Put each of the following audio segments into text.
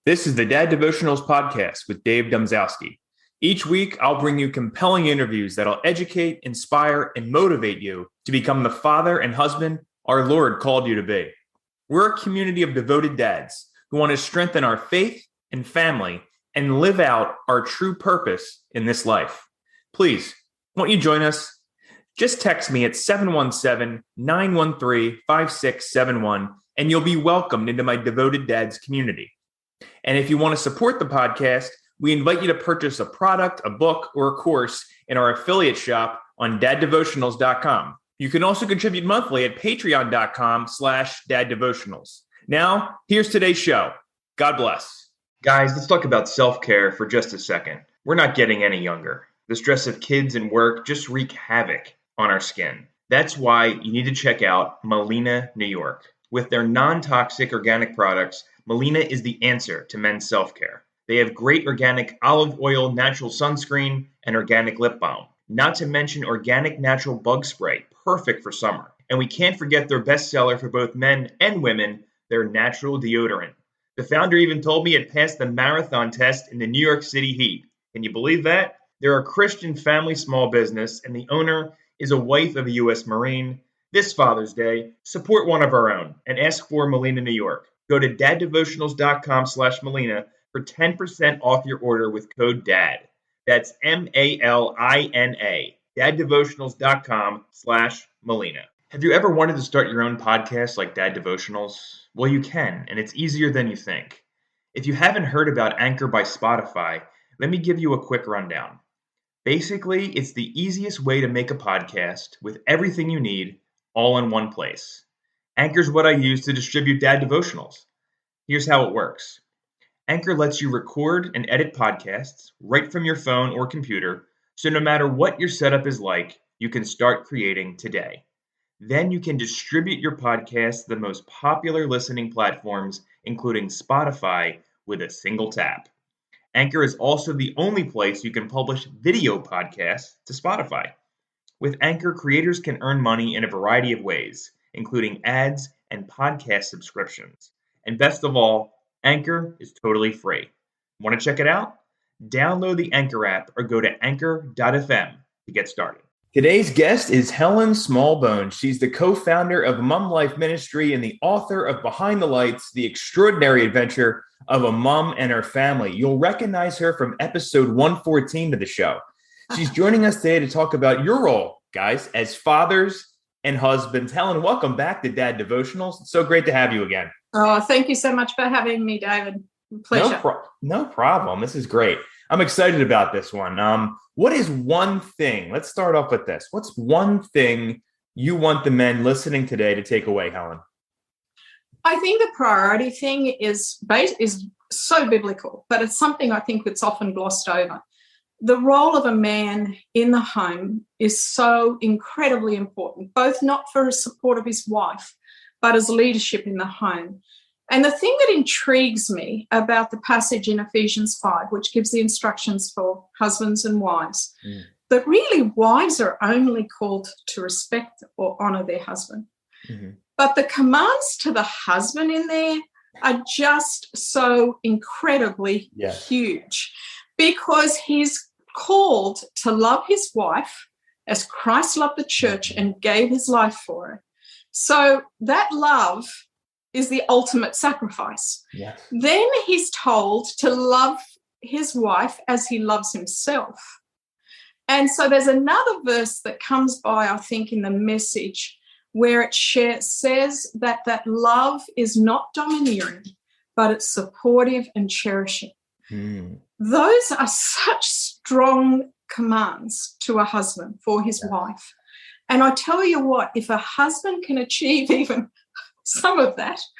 This is the Dad Devotionals podcast with Dave Domzalski. Each week, I'll bring you compelling interviews that'll educate, inspire, and motivate you to become the father and husband our Lord called you to be. We're a community of devoted dads who want to strengthen our faith and family and live out our true purpose in this life. Please, won't you join us? Just text me at 717-913-5671 and you'll be welcomed into my devoted dads community. And if you want to support the podcast, we invite you to purchase a product, a book, or a course in our affiliate shop on Devotionals.com. You can also contribute monthly at Patreon.com/daddevotionals. Now, here's today's show. God bless. Guys, let's talk about self-care for just a second. We're not getting any younger. The stress of kids and work just wreak havoc on our skin. That's why you need to check out Melina, New York. With their non-toxic organic products, Melina is the answer to men's self-care. They have great organic olive oil, natural sunscreen, and organic lip balm. Not to mention organic natural bug spray, perfect for summer. And we can't forget their bestseller for both men and women, their natural deodorant. The founder even told me it passed the marathon test in the New York City heat. Can you believe that? They're a Christian family small business, and the owner is a wife of a U.S. Marine. This Father's Day, support one of our own and ask for Melina, New York. Go to daddevotionals.com/Melina for 10% off your order with code DAD. That's MALINA. daddevotionals.com/Melina. Have you ever wanted to start your own podcast like Dad Devotionals? Well, you can, and it's easier than you think. If you haven't heard about Anchor by Spotify, let me give you a quick rundown. Basically, it's the easiest way to make a podcast with everything you need all in one place. Anchor's what I use to distribute Dad Devotionals. Here's how it works. Anchor lets you record and edit podcasts right from your phone or computer, so no matter what your setup is like, you can start creating today. Then you can distribute your podcast to the most popular listening platforms, including Spotify, with a single tap. Anchor is also the only place you can publish video podcasts to Spotify. With Anchor, creators can earn money in a variety of ways, including ads and podcast subscriptions. And best of all, Anchor is totally free. Want to check it out? Download the Anchor app or go to Anchor.fm to get started. Today's guest is Helen Smallbone. She's the co-founder of MUMlife Ministry and the author of Behind the Lights, The Extraordinary Adventure of a Mom and Her Family. You'll recognize her from episode 114 of the show. She's joining us today to talk about your role, guys, as fathers and husbands. Helen, welcome back to Dad Devotionals. It's so great to have you again. Oh, thank you so much for having me, David. Pleasure. No problem. This is great. I'm excited about this one. What is one thing? Let's start off with this. What's one thing you want the men listening today to take away, Helen? I think the priority thing is so biblical, but it's something I think that's often glossed over. The role of a man in the home is so incredibly important, both not for his support of his wife, but as leadership in the home. And the thing that intrigues me about the passage in Ephesians 5, which gives the instructions for husbands and wives, that really wives are only called to respect or honor their husband. Mm-hmm. But the commands to the husband in there are just so incredibly huge, because he's called to love his wife as Christ loved the church and gave his life for her. So that love is the ultimate sacrifice. Yes. Then he's told to love his wife as he loves himself. And so there's another verse that comes by, I think, in the Message, where it says that love is not domineering, but it's supportive and cherishing. Those are such strong commands to a husband for his wife. And I tell you what, if a husband can achieve even some of that, because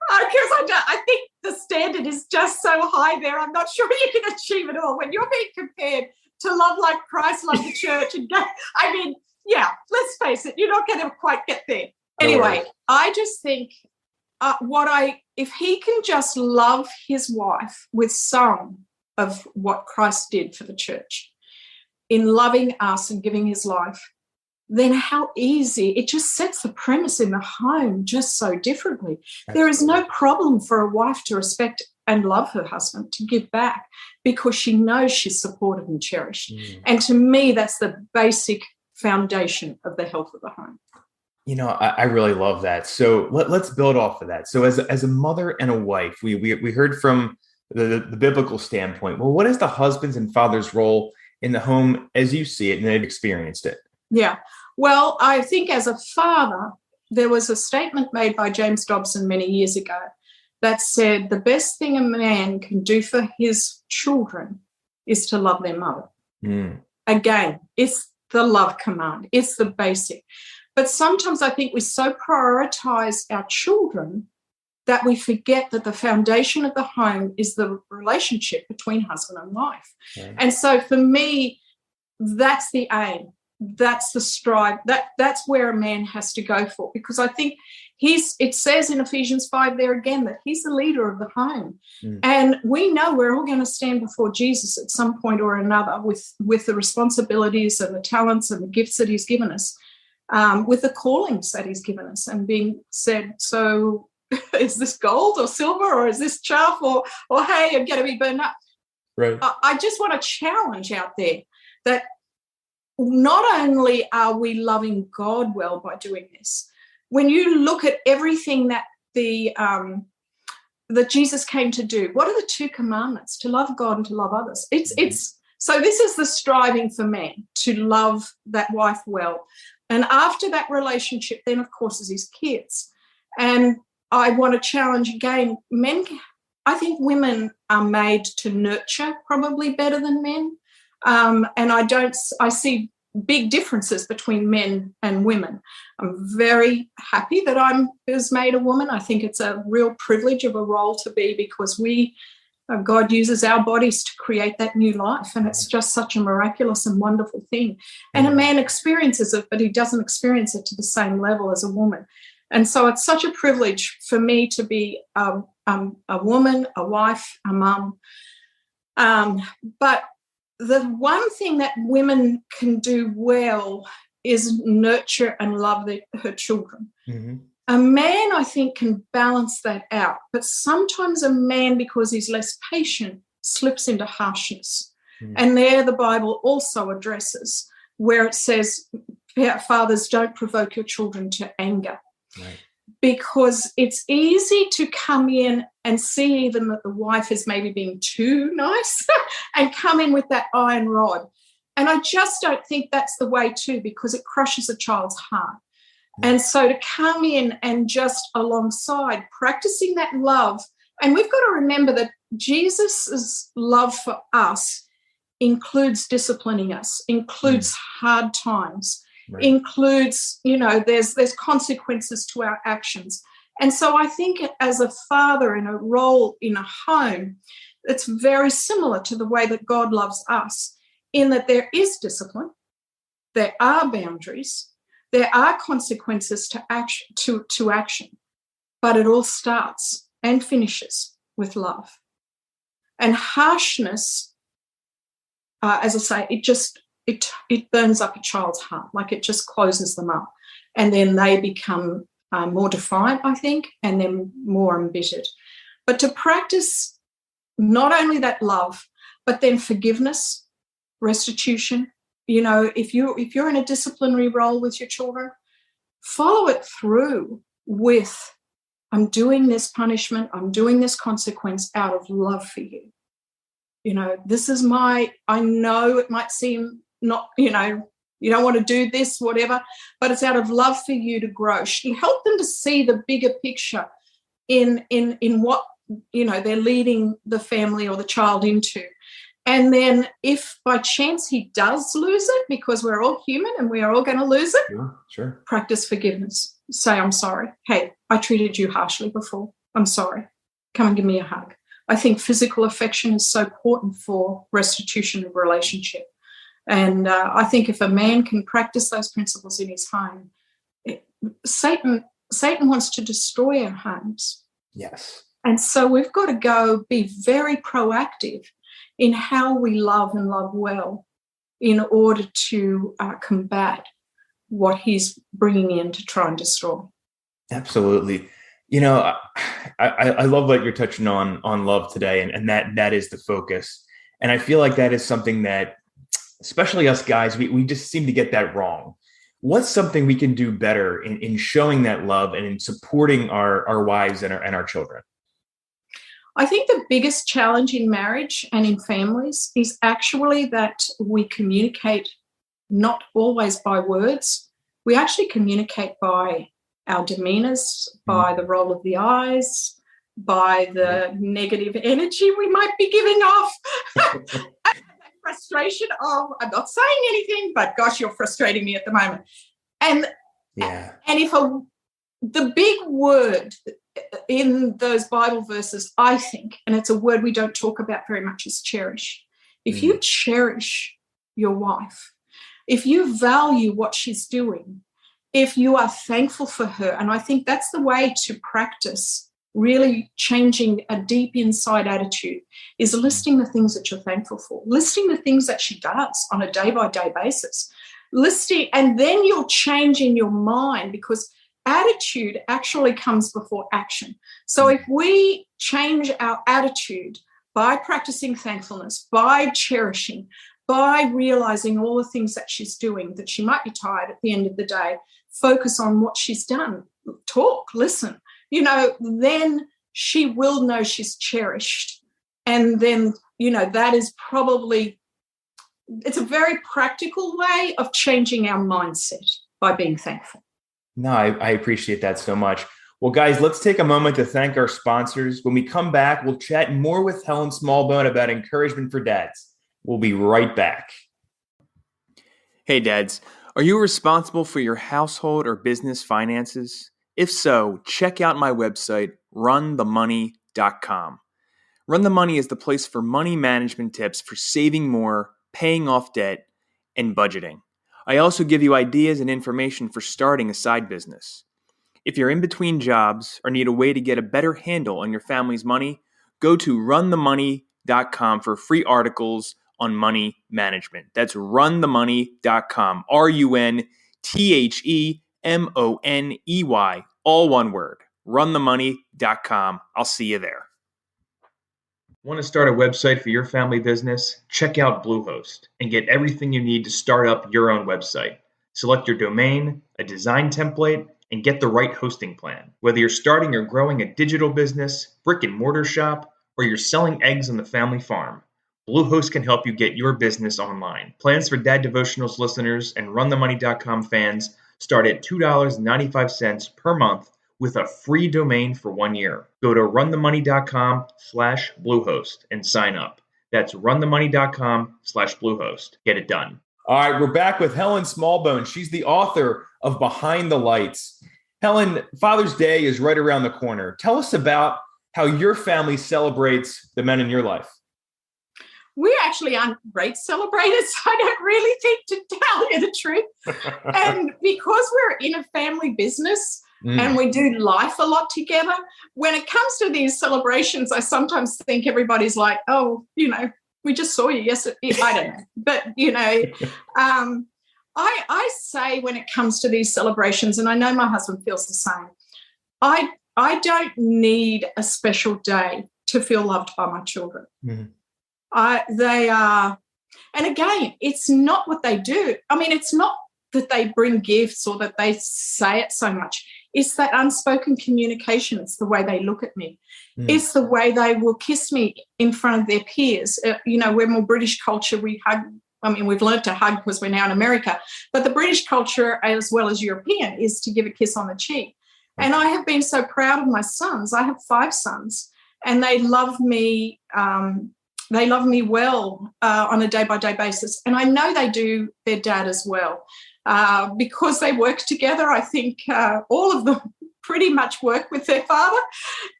I think the standard is just so high there, I'm not sure you can achieve it all. When you're being compared to love like Christ loved the church, and let's face it, you're not going to quite get there. Anyway, I just think if he can just love his wife with some of what Christ did for the church in loving us and giving his life, then how easy, it just sets the premise in the home just so differently. Absolutely. There is no problem for a wife to respect and love her husband, to give back, because she knows she's supported and cherished. And to me, that's the basic foundation of the health of the home. I really love that. So let's build off of that. So as a mother and a wife, we heard from the biblical standpoint. Well, what is the husband's and father's role in the home as you see it and they've experienced it? Yeah. Well, I think as a father, there was a statement made by James Dobson many years ago that said the best thing a man can do for his children is to love their mother. Again, it's the love command. It's the basic. But sometimes I think we so prioritize our children that we forget that the foundation of the home is the relationship between husband and wife. Okay. And so for me, that's the aim. That's the strive. That's where a man has to go for, because I think it says in Ephesians 5 there again that he's the leader of the home. And we know we're all going to stand before Jesus at some point or another with the responsibilities and the talents and the gifts that he's given us, with the callings that he's given us, and being said, so is this gold or silver, or is this chaff, or hey, I'm going to be burned up. Right. I just want to challenge out there that not only are we loving God well by doing this, when you look at everything that that Jesus came to do, what are the two commandments? To love God and to love others. It's so this is the striving for men, to love that wife well. And after that relationship, then, of course, is his kids. And I want to challenge again, I think women are made to nurture probably better than men. And I see big differences between men and women. I'm very happy that I was made a woman. I think it's a real privilege of a role to be, because God uses our bodies to create that new life, and it's just such a miraculous and wonderful thing. And a man experiences it, but he doesn't experience it to the same level as a woman. And so it's such a privilege for me to be a woman, a wife, a mum. But the one thing that women can do well is nurture and love her children. A man, I think, can balance that out. But sometimes a man, because he's less patient, slips into harshness. And there the Bible also addresses where it says, fathers, don't provoke your children to anger. Right. Because it's easy to come in and see even that the wife is maybe being too nice and come in with that iron rod. And I just don't think that's the way too, because it crushes a child's heart. And so to come in and just alongside practicing that love, and we've got to remember that Jesus' love for us includes disciplining us, includes hard times, includes, there's consequences to our actions. And so I think as a father in a role in a home, it's very similar to the way that God loves us, in that there is discipline, there are boundaries, there are consequences to action, but it all starts and finishes with love. And harshness, as I say, it burns up a child's heart, like it just closes them up. And then they become more defiant, I think, and then more embittered. But to practice not only that love, but then forgiveness, restitution. If you're in a disciplinary role with your children, follow it through with, I'm doing this punishment, I'm doing this consequence out of love for you. This is I know it might seem not, you don't want to do this, whatever, but it's out of love for you to grow. Help them to see the bigger picture in what, they're leading the family or the child into. And then if by chance he does lose it, because we're all human and we are all going to lose it, sure. Practice forgiveness. Say, I'm sorry. Hey, I treated you harshly before. I'm sorry. Come and give me a hug. I think physical affection is so important for restitution of relationship. And I think if a man can practice those principles in his home, Satan wants to destroy our homes. Yes. And so we've got to go be very proactive in how we love and love well in order to combat what he's bringing in to try and destroy. Absolutely. I love that you're touching on love today, and that is the focus. And I feel like that is something that, especially us guys, we just seem to get that wrong. What's something we can do better in showing that love and in supporting our wives and our children? I think the biggest challenge in marriage and in families is actually that we communicate not always by words. We actually communicate by our demeanors, by the roll of the eyes, by the negative energy we might be giving off. Frustration of, I'm not saying anything, but gosh, you're frustrating me at the moment. And if the big word in those Bible verses, I think, and it's a word we don't talk about very much, is cherish. If you cherish your wife, if you value what she's doing, if you are thankful for her, and I think that's the way to practice really changing a deep inside attitude, is listing the things that you're thankful for, listing the things that she does on a day-by-day basis, listing, and then you'll change in your mind, because attitude actually comes before action. So if we change our attitude by practicing thankfulness, by cherishing, by realizing all the things that she's doing, that she might be tired at the end of the day, focus on what she's done, talk, listen, then she will know she's cherished. And then, that is probably, it's a very practical way of changing our mindset by being thankful. No, I appreciate that so much. Well, guys, let's take a moment to thank our sponsors. When we come back, we'll chat more with Helen Smallbone about encouragement for dads. We'll be right back. Hey, dads, are you responsible for your household or business finances? If so, check out my website, runthemoney.com. Run the Money is the place for money management tips for saving more, paying off debt, and budgeting. I also give you ideas and information for starting a side business. If you're in between jobs or need a way to get a better handle on your family's money, go to runthemoney.com for free articles on money management. That's runthemoney.com, RUNTHEMONEY, all one word, runthemoney.com. I'll see you there. Want to start a website for your family business? Check out Bluehost and get everything you need to start up your own website. Select your domain, a design template, and get the right hosting plan. Whether you're starting or growing a digital business, brick and mortar shop, or you're selling eggs on the family farm, Bluehost can help you get your business online. Plans for Dad Devotionals listeners and runthemoney.com fans start at $2.95 per month with a free domain for 1 year. Go to runthemoney.com/Bluehost and sign up. That's runthemoney.com/Bluehost. Get it done. All right, we're back with Helen Smallbone. She's the author of Behind the Lights. Helen, Father's Day is right around the corner. Tell us about how your family celebrates the men in your life. We actually aren't great celebrators, I don't really think, to tell you the truth. And because we're in a family business, and we do life a lot together, when it comes to these celebrations, I sometimes think everybody's like, oh, we just saw you yesterday. I don't know. But, I say when it comes to these celebrations, and I know my husband feels the same, I don't need a special day to feel loved by my children. They are, and again, it's not what they do. I mean, it's not that they bring gifts or that they say it so much. It's that unspoken communication. It's the way they look at me. It's the way they will kiss me in front of their peers. We're more British culture. We hug. I mean, we've learned to hug because we're now in America. But the British culture, as well as European, is to give a kiss on the cheek. And I have been so proud of my sons. I have 5 sons, and they love me. They love me well on a day-by-day basis. And I know they do their dad as well. Because they work together, I think all of them pretty much work with their father.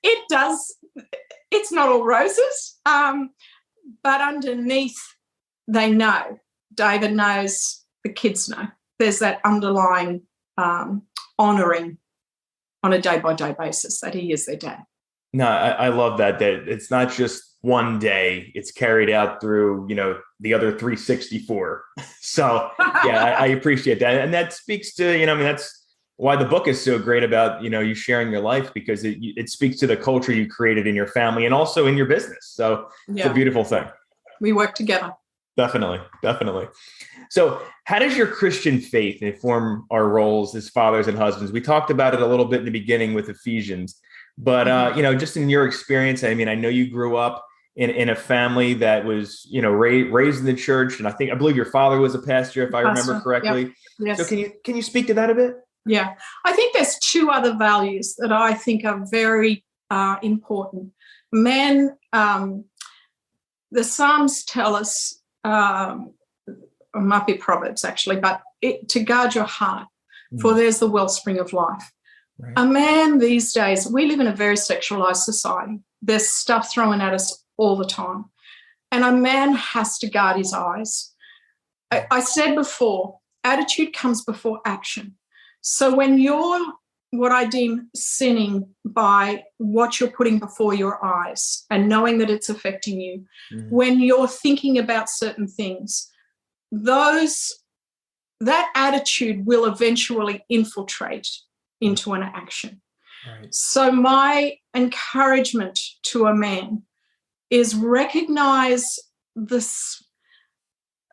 It's not all roses, but underneath they know. David knows, the kids know. There's that underlying honouring on a day-by-day basis that he is their dad. No, I love that it's not just one day, it's carried out through, the other 364. So yeah, I appreciate that. And that speaks to, that's why the book is so great about, you sharing your life, because it speaks to the culture you created in your family and also in your business. So it's a beautiful thing. We work together. Definitely. Definitely. So how does your Christian faith inform our roles as fathers and husbands? We talked about it a little bit in the beginning with Ephesians, but, just in your experience, I mean, I know you grew up in a family that was, raised in the church. And I believe your father was a pastor, if I remember correctly. Yep. Yes. So can you speak to that a bit? Yeah, I think there's two other values that I think are very important. Men, the Psalms tell us, it might be Proverbs actually, but to guard your heart, for there's the wellspring of life. Right. A man these days, we live in a very sexualized society. There's stuff thrown at us all the time. And a man has to guard his eyes. I said before, attitude comes before action. So when you're what I deem sinning by what you're putting before your eyes and knowing that it's affecting you, when you're thinking about certain things, that attitude will eventually infiltrate into an action. Right. So my encouragement to a man is recognize this.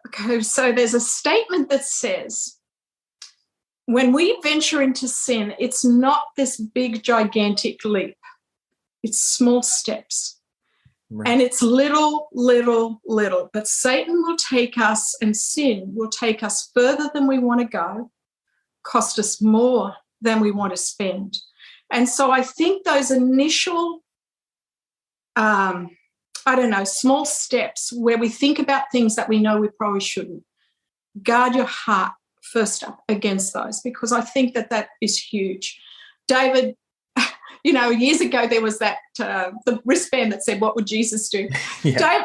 Okay, so there's a statement that says, when we venture into sin, it's not this big, gigantic leap. It's small steps. Right. And it's little, little, little. But Satan will take us, and sin will take us further than we want to go, cost us more than we want to spend. And so I think those initial, small steps where we think about things that we know we probably shouldn't, guard your heart first up against those, because I think that is huge. David, years ago there was that the wristband that said, "What would Jesus do?" Yeah.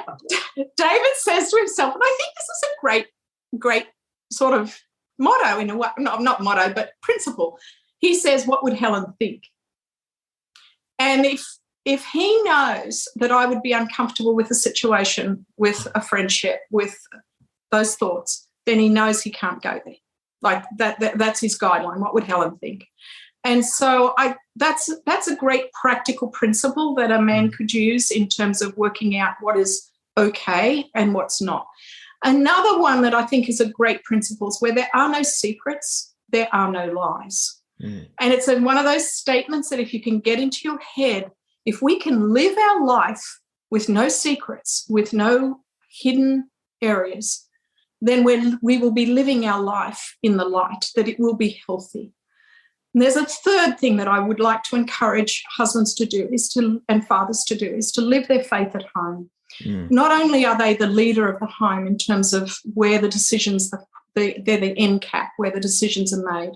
David says to himself, and I think this is a great sort of motto in a way, not motto, but principle. He says, "What would Helen think?" And if he knows that I would be uncomfortable with a situation, with a friendship, with those thoughts, then he knows he can't go there. Like that's his guideline. What would Helen think? And so that's a great practical principle that a man could use in terms of working out what is okay and what's not. Another one that I think is a great principle is where there are no secrets, there are no lies. And it's one of those statements that if you can get into your head, if we can live our life with no secrets, with no hidden areas, then we will be living our life in the light, that it will be healthy. And there's a third thing that I would like to encourage husbands to do and fathers to do is to live their faith at home. Not only are they the leader of the home in terms of where the decisions, they're the end cap, where the decisions are made,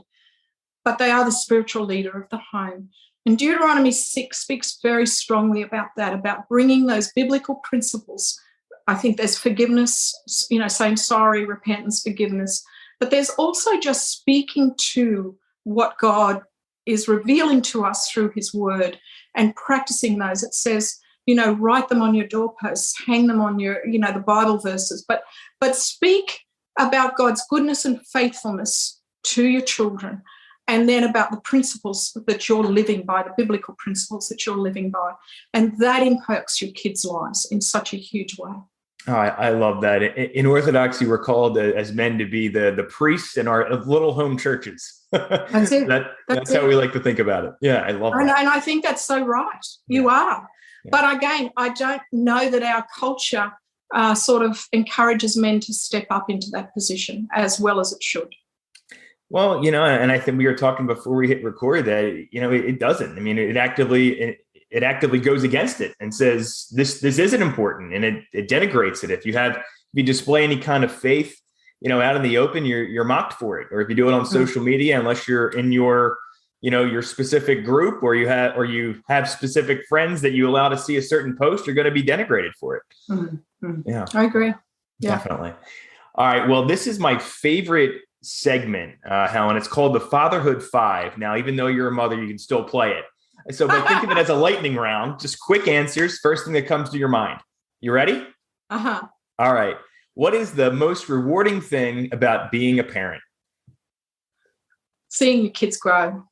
but they are the spiritual leader of the home. And Deuteronomy 6 speaks very strongly about that, about bringing those biblical principles. I think there's forgiveness, saying sorry, repentance, forgiveness. But there's also just speaking to what God is revealing to us through his word and practicing those. It says, write them on your doorposts, hang them on your, the Bible verses. But speak about God's goodness and faithfulness to your children, and then about the principles that you're living by, the biblical principles that you're living by. And that impacts your kids' lives in such a huge way. Oh, I love that. In Orthodoxy, we're called as men to be the priests in our little home churches. That's it. That's how we like to think about it. Yeah, I love that. And I think that's so right. You are. Yeah. But again, I don't know that our culture sort of encourages men to step up into that position as well as it should. Well, and I think we were talking before we hit record that, it doesn't. I mean, it actively goes against it and says this isn't important, and it denigrates it. If you display any kind of faith, out in the open, you're mocked for it. Or if you do it on social media, unless you're in your specific group or you have specific friends that you allow to see a certain post, you're going to be denigrated for it. Mm-hmm. Yeah, I agree. Yeah, definitely. All right. Well, this is my favorite segment, Helen. It's called the Fatherhood Five. Now, even though you're a mother, you can still play it. So, but think of it as a lightning round, just quick answers. First thing that comes to your mind. You ready? Uh-huh. All right. What is the most rewarding thing about being a parent? seeing your kids grow.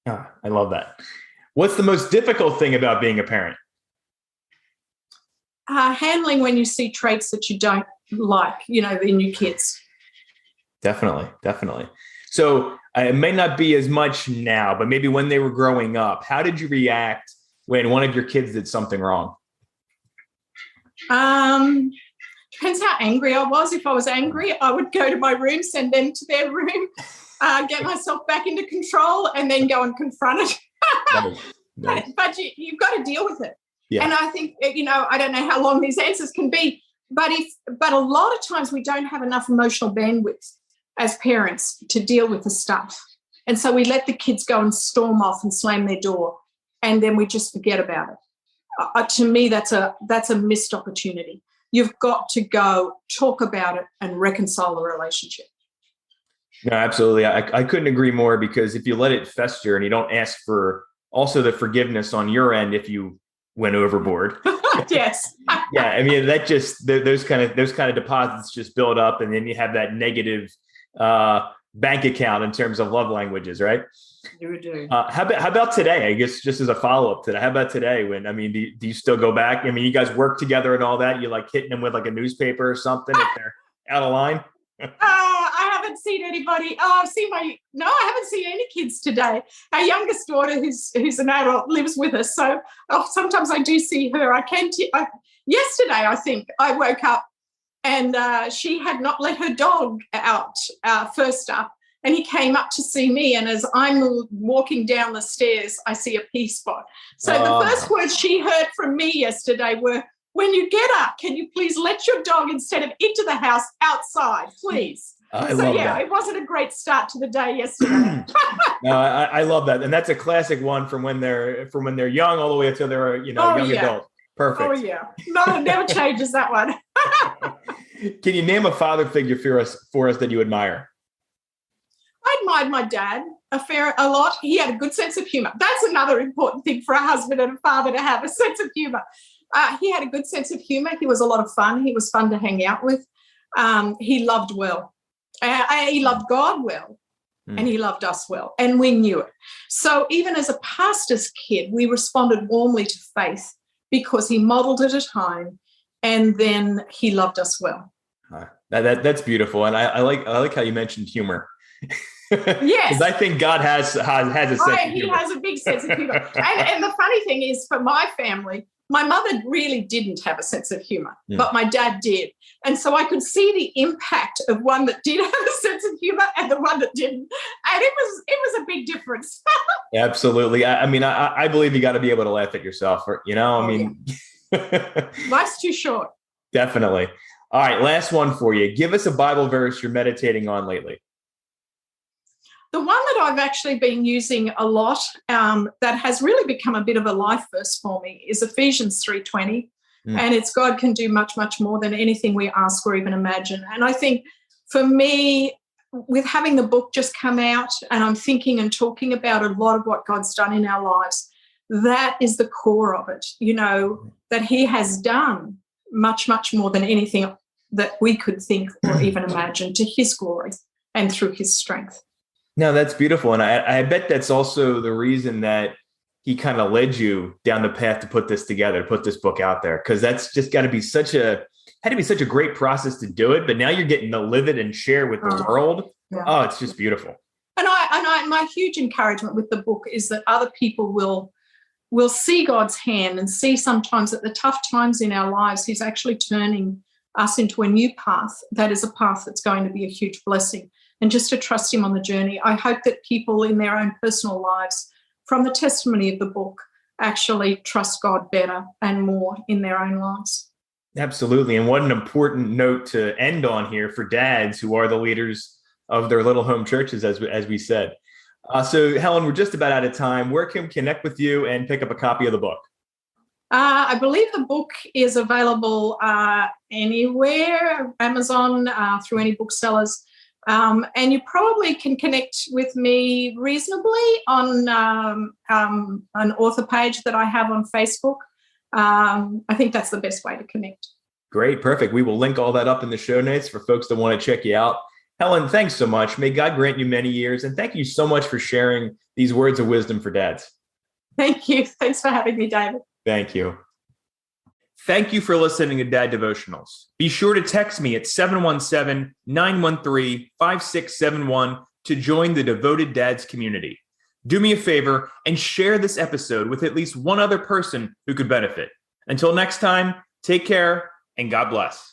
Oh, I love that. What's the most difficult thing about being a parent? Handling when you see traits that you don't like, in your kids. Definitely. So it may not be as much now, but maybe when they were growing up, how did you react when one of your kids did something wrong? Depends how angry I was. If I was angry, I would go to my room, send them to their room, get myself back into control, and then go and confront it. Nice. But you've got to deal with it. Yeah. And I think, I don't know how long these answers can be, but a lot of times we don't have enough emotional bandwidth as parents to deal with the stuff. And so we let the kids go and storm off and slam their door, and then we just forget about it. To me, that's a missed opportunity. You've got to go talk about it and reconcile the relationship. No, absolutely. I couldn't agree more, because if you let it fester and you don't ask for also the forgiveness on your end if you went overboard. Yes. Yeah, I mean, that just those kind of deposits just build up, and then you have that negative bank account in terms of love languages, right? You do. How about today? I guess just as a follow-up to that, how about today? Do you still go back? I mean, you guys work together and all that. You like hitting them with like a newspaper or something if they're out of line? I haven't seen anybody. I haven't seen any kids today. Our youngest daughter, who's an adult, lives with us. So sometimes I do see her. Yesterday, I think, I woke up and she had not let her dog out first up. And he came up to see me. And as I'm walking down the stairs, I see a pea spot. So the first words she heard from me yesterday were, "When you get up, can you please let your dog, instead of into the house, outside, please?" I love that. It wasn't a great start to the day yesterday. No, I love that. And that's a classic one from when they're young all the way until they're, young adult. Perfect. Oh, yeah. No, it never changes, that one. Can you name a father figure for us that you admire? I admired my dad a lot. He had a good sense of humor. That's another important thing for a husband and a father, to have a sense of humor. He had a good sense of humor. He was a lot of fun. He was fun to hang out with. He loved well. He loved God well, and he loved us well, and we knew it. So even as a pastor's kid, we responded warmly to faith because he modeled it at home, and then he loved us well. That's beautiful, and I like how you mentioned humor. Yes, because I think God has a sense of humor. He has a big sense of humor, and the funny thing is, for my family, my mother really didn't have a sense of humor, but my dad did. And so I could see the impact of one that did have a sense of humor and the one that didn't. And it was a big difference. Absolutely. I believe you got to be able to laugh at yourself, Life's too short. Definitely. All right. Last one for you. Give us a Bible verse you're meditating on lately. The one that I've actually been using a lot, that has really become a bit of a life verse for me, is Ephesians 3:20. And it's God can do much, much more than anything we ask or even imagine. And I think for me, with having the book just come out, and I'm thinking and talking about a lot of what God's done in our lives, that is the core of it, that he has done much, much more than anything that we could think or even imagine, to his glory and through his strength. No, that's beautiful. And I bet that's also the reason that he kind of led you down the path to put this together, put this book out there, because that's just got to be such a great process to do it. But now you're getting to live it and share with the world. Yeah. Oh, it's just beautiful. And my huge encouragement with the book is that other people will see God's hand and see sometimes at the tough times in our lives, he's actually turning us into a new path that is a path that's going to be a huge blessing. And just to trust him on the journey. I hope that people in their own personal lives, from the testimony of the book, actually trust God better and more in their own lives. Absolutely. And what an important note to end on here for dads who are the leaders of their little home churches, as we said. So, Helen, we're just about out of time. Where can we connect with you and pick up a copy of the book? I believe the book is available anywhere, Amazon, through any booksellers. And you probably can connect with me reasonably on an author page that I have on Facebook. I think that's the best way to connect. Great. Perfect. We will link all that up in the show notes for folks that want to check you out. Helen, thanks so much. May God grant you many years. And thank you so much for sharing these words of wisdom for dads. Thank you. Thanks for having me, David. Thank you. Thank you for listening to Dad Devotionals. Be sure to text me at 717-913-5671 to join the Devoted Dads community. Do me a favor and share this episode with at least one other person who could benefit. Until next time, take care and God bless.